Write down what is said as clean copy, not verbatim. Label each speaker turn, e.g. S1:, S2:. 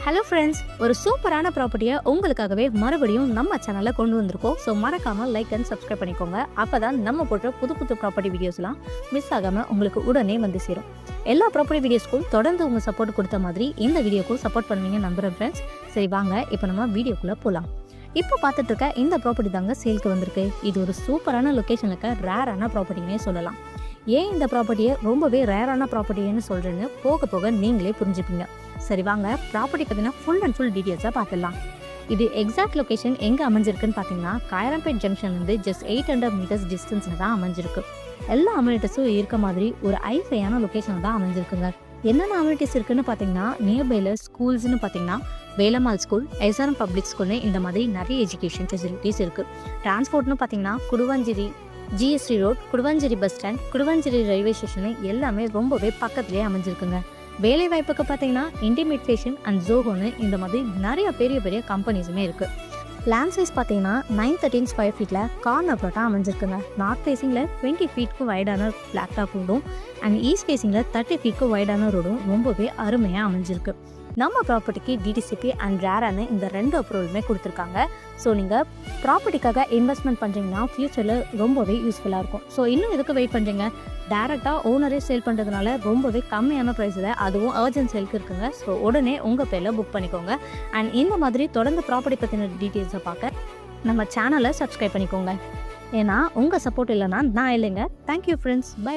S1: Hello friends, ஒரு சூப்பரான ப்ராப்பர்ட்டியை உங்களுக்காகவே மறுபடியும் நம்ம சேனலில் கொண்டு வந்திருக்கோம். ஸோ மறக்காமல் லைக் அண்ட் சப்ஸ்கிரைப் பண்ணிக்கோங்க. அப்போ தான் நம்ம போடுற புது புது ப்ராப்பர்ட்டி வீடியோஸ்லாம் மிஸ் ஆகாமல் உங்களுக்கு உடனே வந்து சேரும். எல்லா ப்ராப்பர்ட்டி வீடியோஸ்க்கும் தொடர்ந்து உங்கள் சப்போர்ட் கொடுத்த மாதிரி இந்த வீடியோக்கும் சப்போர்ட் பண்ணுவீங்க நம்புகிறேன் ஃப்ரெண்ட்ஸ். சரி வாங்க இப்போ நம்ம வீடியோக்குள்ளே போகலாம். இப்போ பார்த்துட்டு இருக்க இந்த ப்ராப்பர்ட்டி தாங்க சேல்க்கு வந்திருக்கு. இது ஒரு சூப்பரான லொக்கேஷனில் இருக்க ரேரான ப்ராப்பர்ட்டினே சொல்லலாம். ஏன் இந்த ப்ராப்பர்ட்டியை ரொம்பவே ரேரான ப்ராப்பர்ட்டின்னு சொல்கிறேன்னு போக போக நீங்களே புரிஞ்சுப்பீங்க. சரி வாங்க ப்ராப்பர்ட்டி பார்த்தீங்கன்னா ஃபுல் அண்ட் ஃபுல் டீட்டெயில்ஸாக பார்த்துடலாம். இது எக்ஸாக்ட் லொக்கேஷன் எங்கே அமைஞ்சிருக்குன்னு பார்த்தீங்கன்னா காயரம்பேட் ஜங்ஷன்லேருந்து ஜஸ்ட் 800 மீட்டர்ஸ் டிஸ்டன்ஸில் தான் அமைஞ்சிருக்கு. எல்லா அம்யூனிட்டிஸும் இருக்க மாதிரி ஒரு ஐஃபையான லொக்கேஷன் தான் அமைஞ்சிருக்குங்க. என்னென்ன அம்யூனிட்டிஸ் இருக்குன்னு பார்த்தீங்கன்னா நியர்பைல ஸ்கூல்ஸ்னு பார்த்தீங்கன்னா வேலம்மாள் ஸ்கூல், எஸ்ஆர்எம் பப்ளிக் ஸ்கூல்னு இந்த மாதிரி நிறைய எஜுகேஷன் ஃபெசிலிட்டிஸ் இருக்குது. டிரான்ஸ்போர்ட்னு பார்த்தீங்கன்னா Guduvancheri GST road, Guduvancheri bus stand, Guduvancheri railway station எல்லாமே ரொம்பவே பக்கத்துலேயே அமைஞ்சிருக்குங்க. வேலை வாய்ப்புக்கு பார்த்தீங்கன்னா இன்டிமேட் அண்ட் ஜோஹோன்னு இந்த மாதிரி நிறைய பெரிய பெரிய கம்பெனிஸுமே இருக்குது. லேண்ட் சைஸ் பார்த்தீங்கன்னா 913 ஸ்கொயர் ஃபீட்டில் கார்னர் ப்ளாட்டாக அமைஞ்சிருக்குங்க. நார்த் ஃபேஸிங்கில் 20 ஃபீட்க்கு வைடான பிளாக் டாப் ரோடும் அண்ட் ஈஸ்ட் ஃபேஸிங்கில் 30 ஃபீட்க்கு வைடான ரோடும் ரொம்பவே அருமையாக அமைஞ்சிருக்கு. நம்ம ப்ராப்பர்ட்டிக்கு டிடிசிபி அண்ட் ரேரான இந்த 2 அப்ரூவலுமே கொடுத்துருக்காங்க. ஸோ நீங்கள் ப்ராப்பர்ட்டிக்காக இன்வெஸ்ட்மெண்ட் பண்ணுறீங்கன்னா ஃப்யூச்சரில் ரொம்பவே யூஸ்ஃபுல்லாக இருக்கும். ஸோ இன்னும் எதுக்கு வெயிட் பண்ணுறீங்க? டேரெக்டாக ஓனரே சேல் பண்ணுறதுனால ரொம்பவே கம்மியான ப்ரைஸில் அதுவும் அர்ஜென்ட் சேலுக்கு இருக்குங்க. ஸோ உடனே உங்கள் பேரில் புக் பண்ணிக்கோங்க. அண்ட் இந்த மாதிரி தொடர்ந்து ப்ராப்பர்ட்டி பற்றின டீட்டெயில்ஸை பார்க்க நம்ம சேனலை சப்ஸ்கிரைப் பண்ணிக்கோங்க. ஏன்னா உங்கள் சப்போர்ட் இல்லைன்னா நான் இல்லைங்க. Thank you friends. பை.